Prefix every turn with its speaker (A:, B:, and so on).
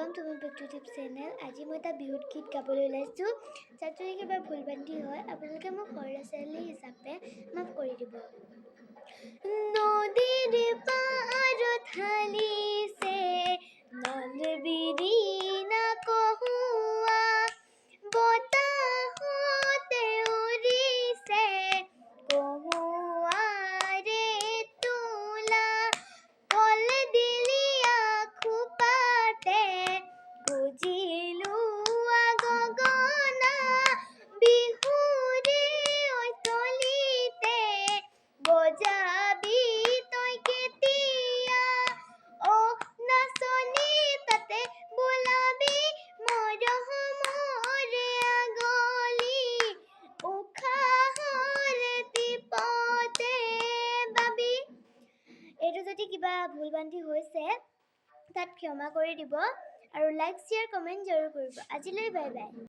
A: Welcome to my YouTube channel. आज मैं এটা বিহুত গীত গাবলৈ ওলাইছোঁ। যাত যদি কিবা ভুলবান্ধি হয় আপোনালোকে মোক সৰু ল'ৰা ছোৱালী হিচাপে মাফ কৰি দিব। নদীৰ পাৰত হালিছে নলবিৰি না কহুৱা, বতাহতে উৰিছে কহুৱাৰে তোলা, কল দিলিয়া খোপাতে গুজিলোৱা গগনা, বিহুৰে ঐতলিতে বজাবি তই কেতিয়া, অহ নাচনী তাতে বোলাবি মৰমৰে আগলি, উশাহৰে টিপতে বাবি। এইটো যদি কিবা ভুলবান্ধি হৈছে তাত ক্ষমা কৰি দিব আৰু লাইক শ্বেয়াৰ কমেণ্ট জৰুৰ কৰিব। আজিলৈ বাই বাই।